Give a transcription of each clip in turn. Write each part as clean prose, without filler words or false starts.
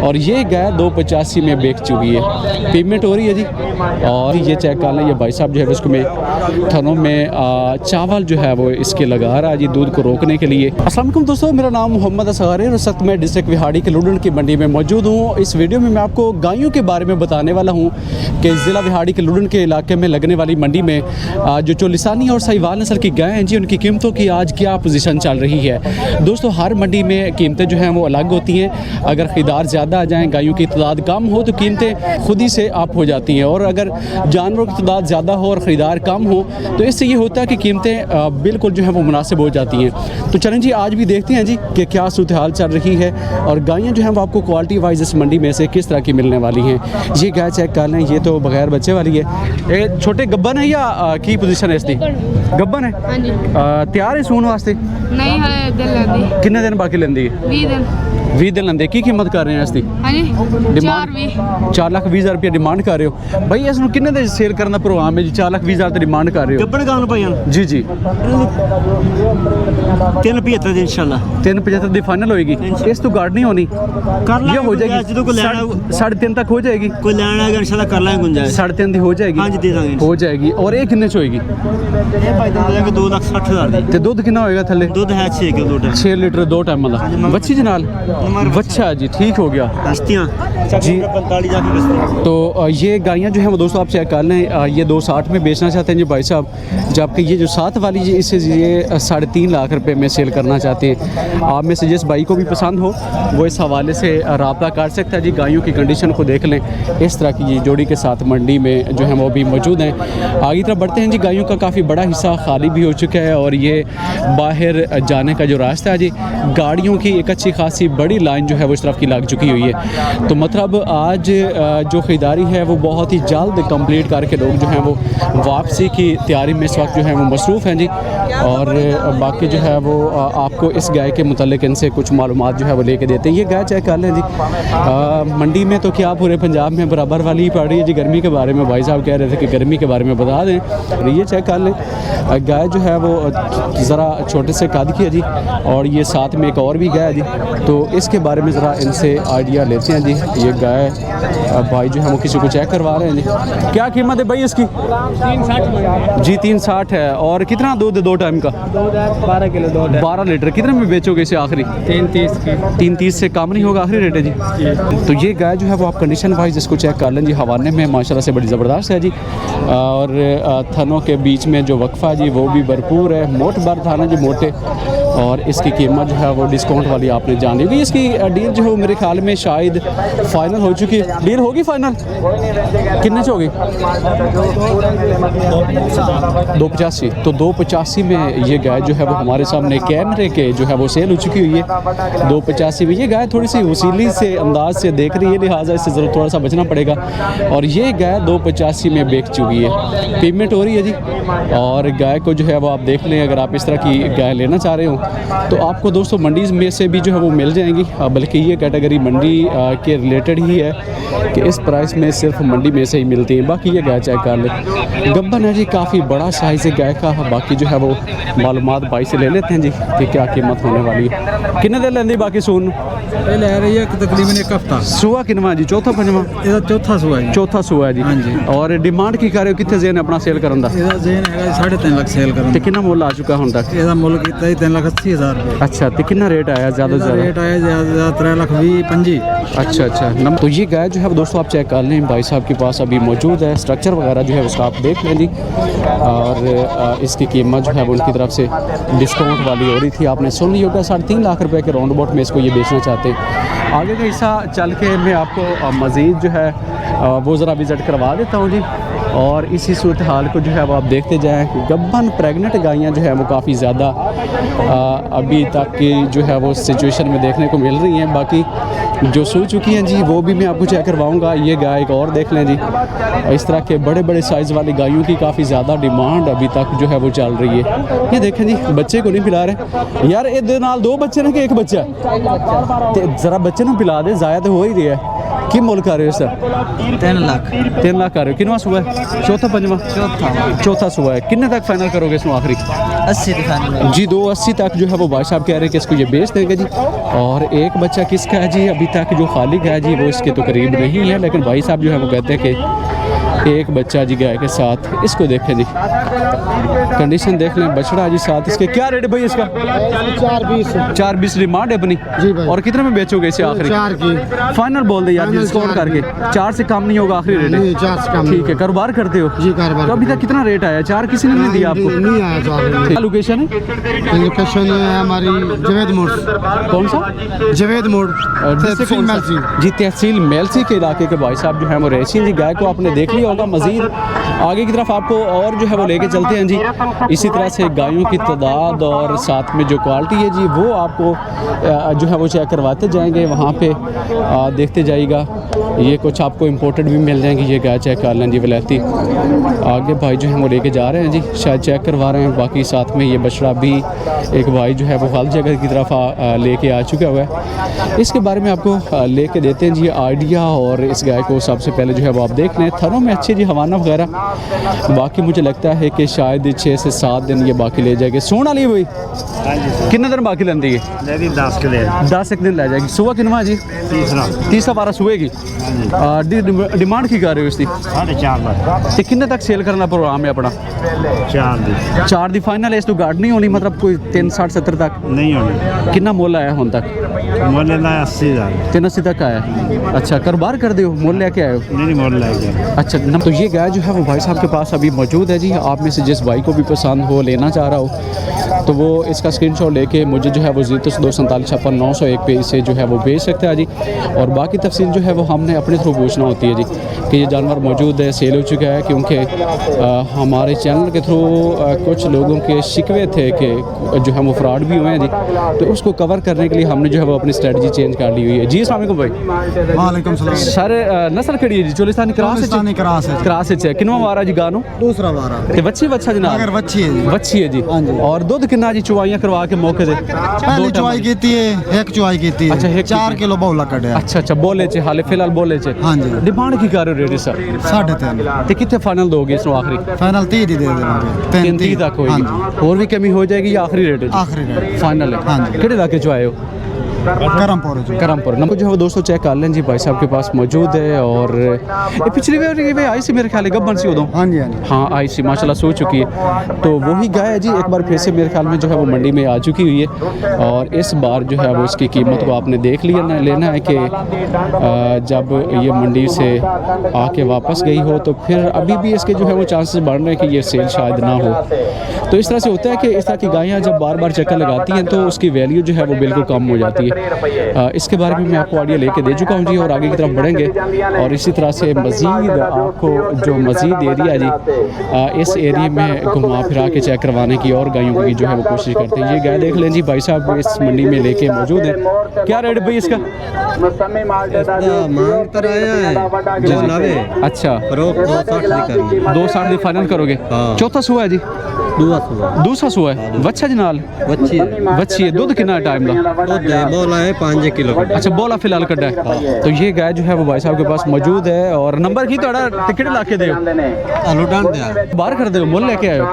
और ये गाय 285 में बेच चुकी है, पेमेंट हो रही है जी। और ये चेक कर लें, ये भाई साहब जो है उसको में थनों में चावल जो है वो इसके लगा रहा है जी दूध को रोकने के लिए। अस्सलाम वालेकुम दोस्तों, मेरा नाम मोहम्मद असगर है और इस वक्त मैं डिस्ट्रिक्ट विहाड़ी के लुडन की मंडी में मौजूद हूँ। इस वीडियो में मैं आपको गायों के बारे में बताने वाला हूँ कि ज़िला विहाड़ी के लुडन के इलाके में लगने वाली मंडी में जो चोलिसानी और साहिवाल नस्ल की गाय हैं जी, उनकी कीमतों की आज क्या पोजीशन चल रही है। दोस्तों हर मंडी में कीमतें जो हैं वो अलग होती हैं। अगर ख़रीदार ज़्यादा आ जाएँ, गायों की तादाद कम हो तो कीमतें खुद ही से अप हो जाती हैं, और अगर जानवरों की तादाद ज़्यादा हो और ख़रीदार कम हो तो इससे ये होता है कि कीमतें बिल्कुल जो है वो मुनासिब हो जाती हैं। तो चलें जी, आज भी देखते हैं जी कि क्या सूरत हाल चल रही है और गायें जो हैं वो आपको क्वालिटी वाइज इस मंडी में से किस तरह की मिलने वाली हैं। ये गाय चेक कर लें, ये तो बगैर बच्चे वाली है। ये छोटे गब्बन है या की पोजीशन है इसकी? गब्बन है। हाँ जी। तैयार है सून वास्ते? नहीं है, दिन लेंदी। कितने दिन बाकी लेंदी है? 20 दिन। 20 दिन लेंदे। की कीमत कर रहे हैं इसकी? हाँ जी, 4,20,000 रुपया डिमांड कर रहे हो भाई। इसमें कितने दिन सेल करना प्रोग्राम है जी? 4,20,000 डिमांड कर रहे हो? गब्बन गान भाई जी जी। 375 दिन इंशाल्लाह। 375 दी फाइनल होएगी। इस तो गार्ड नहीं होनी, कर ये हो जाएगी जो को लेना 3.5 तक हो जाएगी। कोई लेना है इंशाल्लाह कर लेंगे गुंजाइश। 3.5 दी हो जाएगी। हाँ जी, दे देंगे। हो जाएगी। और ये कितने च होएगी? ये भाई दे देंगे 2,60,000 दी। ते दूध कितना होएगा थल्ले? दूध है 6 किलो 2 6 लीटर 2 टाइम दा। बच्ची जनाल बच्चा जी, ठीक हो गया हस्तियां जी। 45 जाके बस्ती। तो ये गायें जो हैं वो दोस्तों आप चेक कर लें, ये 260 में बेचना चाहते हैं जी भाई साहब, जबकि ये जो 7 वाली जी इसे ये 3.5 लाख रुपए में सेल करना चाहते हैं। आप में से जिस भाई को भी पसंद हो वो इस हवाले से रब्ता कर सकता है जी। गायों की कंडीशन को देख लें, इस तरह की ये जोड़ी के साथ मंडी में जो है वो भी मौजूद हैं। आगे तरफ बढ़ते हैं जी। गायों का काफ़ी बड़ा हिस्सा खाली भी हो चुका है और ये बाहर जाने का जो रास्ता है जी, गाड़ियों की एक अच्छी खासी बड़ी लाइन जो है वो इस तरफ की लग चुकी हुई है। तो मतलब आज जो ख़रीदारी है वो बहुत ही जल्द कंप्लीट करके लोग जो हैं वो वापसी की तैयारी में इस वक्त जो है वो मसरूफ़ हैं जी। और बाकी जो है वो आपको इस गाय के मुतालिक इनसे कुछ मालूमात जो है वो लेके देते हैं। ये गाय चेक कर लें जी। मंडी में तो क्या पूरे पंजाब में बराबर वाली ही पड़ रही है जी। गर्मी के बारे में भाई साहब कह रहे थे कि गर्मी के बारे में बता दें। ये चेक कर लें, गाय जो है वो ज़रा छोटे से कद की है जी, और ये साथ में एक और भी गाय है जी। तो इसके बारे में ज़रा इनसे आइडिया लेते हैं जी। ये गाय भाई जो है वो किसी को चेक करवा रहे हैं जी। क्या कीमत है भाई इसकी? 360 जी 360 है। और कितना दूध है 2 टाइम का? 12 किलो 12 लीटर। कितने में बेचोगे इसे आखिरी? 330 की। 330 से कम नहीं होगा, आखिरी रेट है जी। तो ये गाय जो है वो आप कंडीशन वाइज इसको चेक कर लें जी। हवाने में माशाल्लाह से बड़ी ज़बरदस्त है जी, और थनों के बीच में जो वक्फा जी वो भी भरपूर है। मोट बार थाना जी मोटे, और इसकी कीमत जो है वो डिस्काउंट वाली आपने जानी होगी। इसकी डील जो है मेरे ख्याल में शायद फाइनल हो चुकी है। डील होगी फाइनल? कितने से होगी? 285। तो 285 में ये गाय जो है वो हमारे सामने कैमरे के जो है वो सेल हो चुकी हुई है। 285 में ये गाय थोड़ी सी वसीली से अंदाज से देख रही है, लिहाजा इससे ज़रूर थोड़ा सा बचना पड़ेगा। और ये गाय 285 में बेच चुकी है, पेमेंट हो रही है जी। और गाय को जो है वो आप देख लें, अगर आप इस तरह की गाय लेना चाह रहे हो तो आपको दोस्तों मंडी में से भी जो है वो मिल जाएंगी। बल्कि ये कैटेगरी मंडी के रिलेटेड ही है कि इस प्राइस में सिर्फ मंडी में से ही मिलती है। बाकी ये गाय चेक कर ले, गब्बन है जी, काफ़ी बड़ा साइज़ है गाय का। बाकी जो है वो मालूमात भाई से ले लेते हैं जी कि क्या कीमत होने वाली है। कितने दिन लेंदी बाकी सून? ये ले रही है तकरीबन 1 हफ्ता। सुआ किनवा जी? चौथा पंजवा? ਇਹਦਾ चौथा सूआ है। चौथा सुआ है जी। हाँ जी। और डिमांड की कर रहे हो, कितने जेन अपना सेल करन दा? ਇਹਦਾ ਜ਼ੇਨ ਹੈਗਾ 3.5 ਲੱਖ ਸੇਲ ਕਰਨ ਤੇ ਕਿੰਨਾ ਮੁੱਲ ਆ ਚੁੱਕਾ ਹੁਣ ਤੱਕ? ਇਹਦਾ ਮੁੱਲ ਕੀਤਾ ਜੀ 3,80,000 ਰੁਪਏ। अच्छा, तो कितना रेट आया ज़्यादा से ਇਹਦਾ ज़्यादा? ਰੇਟ ਆਇਆ ਜ਼ਿਆਦਾ 3,20,25। अच्छा अच्छा। तो ये गाय जो है दोस्तों आप चेक कर लें, भाई साहब के पास अभी मौजूद है। स्ट्रक्चर वगैरह जो है उसका आप देख लें जी। और इसकी कीमत जो है वो उनकी तरफ से डिस्काउंट वाली हो रही थी, आपने सुन ली होगा। 3.5 लाख रुपए के राउंड अबाउट में इसको ये बेचना चाहते हैं। आगे का हिस्सा चल के मैं आपको मज़ीद जो है वो ज़रा विज़िट करवा देता हूँ जी। और इसी सूरत हाल को जो है वो आप देखते जाएँ। गब्बन प्रेग्नेंट गायें जो है वो काफ़ी ज़्यादा अभी तक की जो है वो सिचुएशन में देखने को मिल रही हैं। बाकी जो सो चुकी हैं जी वो भी मैं आपको चेक करवाऊंगा। ये गाय एक और देख लें जी। इस तरह के बड़े बड़े साइज़ वाली गायों की काफ़ी ज़्यादा डिमांड अभी तक जो है वो चल रही है। ये देखें जी, बच्चे को नहीं पिला रहे यार। ये नाल 2 बच्चे ने कि 1 बच्चा? ज़रा बच्चे को पिला दे, ज़ाया तो हो ही रहा है। की मुल कर रहे हो सर? 3 लाख। 3 लाख कर रहे हो। किनवा सुबह? चौथा पंजवा? चौथा। चौथा सुबह है। किन्ने तक फाइनल करोगे इसमें आखिरी? 80 दिखाने जी 280 तक जो है वो भाई साहब कह रहे हैं कि इसको ये बेच देंगे जी। और एक बच्चा किसका है जी, अभी तक जो खालिक है जी वो इसके तो करीब नहीं है, लेकिन भाई साहब जो है वो कहते हैं कि एक बच्चा जी गाय के साथ। इसको देखें जी, कंडीशन देख लें, बछड़ा जी साथ इसके। क्या रेट है भाई इसका? 420 डिमांड है अपनी जी भाई। और कितने में बेचोगे इसे आखिरी? 4 की फाइनल बोल दे यार, फाइनल डिस्काउंट 4 करके 4 से कम नहीं होगा, आखिरी रेट नहीं, है। 4 से कम ठीक है, कारोबार करते हो जी, कारोबार तो अभी तक कितना रेट आया? 4 किसी ने नहीं दिया आपको? नहीं आया 4 क्या लोकेशन है? लोकेशन है हमारी जवेद मोड़, कौन सा? जवेद मोड़ डिस्ट्रिक्ट तहसील कौन सा? मेलसी। जी तहसील मेलसी के इलाके के भाई साहब जो है वो रेसी जी। गाय को आपने देख लिया होगा, मजीद आगे की तरफ आपको और जो है वो लेके चलते हैं जी। इसी तरह से गायों की तादाद और साथ में जो क्वालिटी है जी वो आपको जो है वो चेक करवाते जाएंगे वहाँ पे, देखते जाइएगा। ये कुछ आपको इम्पोर्टेड भी मिल जाएंगी। ये गाय चेक कर लें जी, वलैती आगे भाई जो है वो लेके जा रहे हैं जी, शायद चेक करवा रहे हैं। बाकी साथ में ये बछड़ा भी एक भाई जो है वो हल जगह की तरफ लेके आ चुका हुआ है। इसके बारे में आपको लेके देते हैं जी आइडिया। और इस गाय को सबसे पहले जो है वो आप देख लें, थनों में अच्छी जी हवाना वगैरह। बाकी मुझे लगता है कि शायद 6 से 7 दिन ये बाकी ले जाएगी। सोना ली भाई कितने दिन बाकी लेंदी है? 10 के लिए 10 एक दिन ले जाएगी। सुबह कितना जी? तीसरा 12 सुबह की। डिमांड की कर रहे हो इसकी? 4.5 लाख। तो किन्ने तक सेल करना प्रोग्राम है अपना? 4 दी फाइनल है, इस तो गार्ड नहीं होनी, मतलब कोई 360-70 तक नहीं होनी। कितना मोल आया हुन तक? मोल लेना 80,000। 380 तक आया। अच्छा, कारोबार कर दो, मोल लेके आए हो? नहीं मोल लेके। अच्छा, तो ये गाय जो है वो भाई साहब के पास अभी मौजूद है जी। आप में से जिस भाई को भी पसंद हो, लेना चाह रहा हो, तो वो इसका स्क्रीनशॉट लेके मुझे जो है वो 0247565901 पे इसे जो है वो भेज सकता है जी। और बाकी तफसील जो है वो हमने अपने थ्रू पूछना होती है जी कि ये जानवर मौजूद है, सेल हो चुका है, क्योंकि हमारे चैनल के थ्रू कुछ लोगों के शिकवे थे कि जो है वो फ्रॉड भी हुए हैं जी। तो उसको कवर करने के लिए हमने जो है वो अपनी स्ट्रेटजी चेंज कर ली हुई है जी। अस्सलाम वालेकुम भाई। वालेकुम सलाम। सारे नस्ल कड़ी है जी? चोलिस्तानी चोलिस्तानी क्रॉस है। क्रॉस है। किनवा वारा जी गानो? दूसरा वारा ते बच्ची बच्चा जनाब? अगर बच्ची है जी। बच्ची है जी। हाँ जी। और दूध कितना जी चुवाइयां करवा के मौके से? पहली चुवाई की है, एक चुवाई की है। अच्छा, एक 4 किलो बौला कटे। अच्छा अच्छा, बोले चे हाले फिलहाल बोले चे। हाँ जी। डिमांड की कर रहे हो रेट सर? 3.5। ते कितने फाइनल दोगे इसको आखिरी? फाइनल 30 ही दे देंगे। 30 तक होगी। हाँ जी। और भी कमी हो जाएगी या आखिरी रेट है जी? आखिरी रेट फाइनल है। हाँ जी। किहड़े इलाके चो आए हो? करमपुर जी। करमपुर। नंबर जो है वो दोस्तों चेक कर लें जी, भाई साहब के पास मौजूद है। और ये पिछली बार आई सी मेरे ख्याल है गब्बन सी उदों। हाँ जी हाँ जी। हाँ आई सी माशाल्लाह सो चुकी है। तो वही गाय है जी, एक बार फिर से मेरे ख्याल में जो है वो मंडी में आ चुकी हुई है। और इस बार जो है वो इसकी कीमत को आपने देख लिया ना, लेना है कि जब ये मंडी से आके वापस गई हो तो फिर अभी भी इसके जो है वो चांसेस बढ़ रहे हैं कि ये सेल शायद ना हो। तो इस तरह से होता है कि इस तरह की गायें जब बार बार चक्कर लगाती हैं तो उसकी वैल्यू जो है वो बिल्कुल कम हो जाती है। इसके बारे में मैं आपको आइडिया लेके दे चुका हूँ जी। और आगे की तरफ बढ़ेंगे और इसी तरह से मज़ीद आपको जो मज़ीद एरिया जी, इस एरिया में घुमा फिरा के चेक करवाने की और गायों की जो है वो कोशिश करते हैं। ये गाय देख लें जी, भाई साहब इस मंडी में लेके मौजूद है। क्या रेट भाई इसका? अच्छा, 260 दी फाइनल करोगे? चौथा सुआ है जी? दूसरा सुआ है। बच्चा जी नाल? बच्ची है। दूध कितना टाइम का? बोला है 5 किलो। अच्छा, बोला फिलहाल कटा है। तो ये गाय जो है वो भाई साहब के पास मौजूद है। और नंबर की थोड़ा टिकट ला के दे बाहर कर दे, मोल लेके आए हो?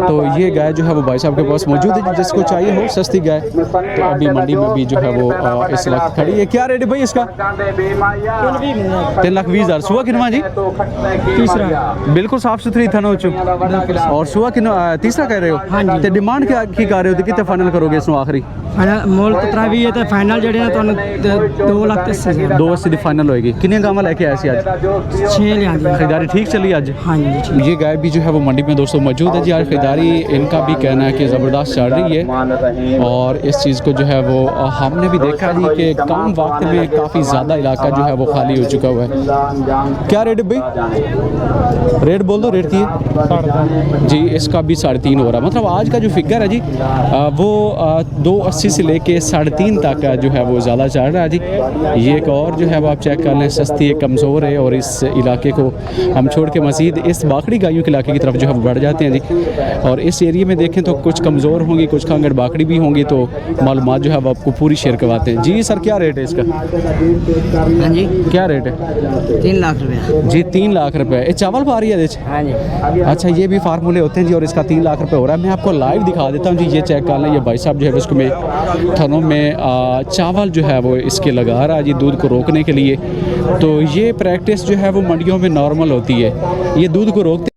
तो ये गाय जो है वो भाई साहब के पास मौजूद है। जिसको चाहिए हो सस्ती गाय तो अभी मंडी में भी जो है वो इस वक्त खड़ी है। क्या रेट है भाई इसका? 3,20,000। सुबह किनवा जी? तीसरा। बिल्कुल साफ सुथरी था ना चुप। और सुबह किनवा? तीसरा कह रहे हो? हाँ जी। ते डिमांड क्या की कर रहे हो? कितने फाइनल करोगे इसको आखिरी? मोल कितना भी है तो फाइनल जड़े हैं तो 2,80,000। 280 दी फाइनल होएगी। कितने गावां लेके आए सी आज? 6 ले आंदी। खरीदारी ठीक चली आज? हाँ जी। ये गाय भी जो है वो मंडी में दोस्तों मौजूद है जी। आज खरीदारी इनका भी कहना है कि ज़बरदस्त चल रही है। और इस चीज़ को जो है वो हमने भी देखा जी कि कम वक्त में काफ़ी ज़्यादा इलाका जो है वो खाली हो चुका हुआ है। क्या रेट है भाई? रेट बोल दो, रेट की है जी। इसका भी 3.5 हो रहा है। मतलब आज का जो फिगर है जी वो 280 से लेके 3.5 तक जो है वो ज़्यादा चल रहा है जी। ये एक और जो है वो आप चेक कर लें, सस्ती है, कमज़ोर है। और इस इलाके को हम छोड़ के मज़ीद इस बाकड़ी गायों के इलाके की तरफ जो है वो बढ़ जाते हैं जी। और इस एरिया में देखें तो कुछ कमज़ोर होंगी, कुछ कांगड़ बाकड़ी भी होंगी। तो मालूमात जो है वो आपको पूरी शेयर करवाते हैं जी। सर क्या रेट है इसका? हाँ जी। क्या रेट है? 3 लाख रुपया जी। 3 लाख रुपये। ये चावल पा रही है? हाँ जी। अच्छा, ये भी फार्मूले होते हैं जी। और इसका 3 लाख रुपए हो रहा है। मैं आपको लाइव दिखा देता हूँ जी, ये चेक कर लें। ये भाई साहब जो है उसको में थनों में चावल जो है वो इसके लगा रहा है जी दूध को रोकने के लिए। तो ये प्रैक्टिस जो है वो मंडियों में नॉर्मल होती है, ये दूध को रोकते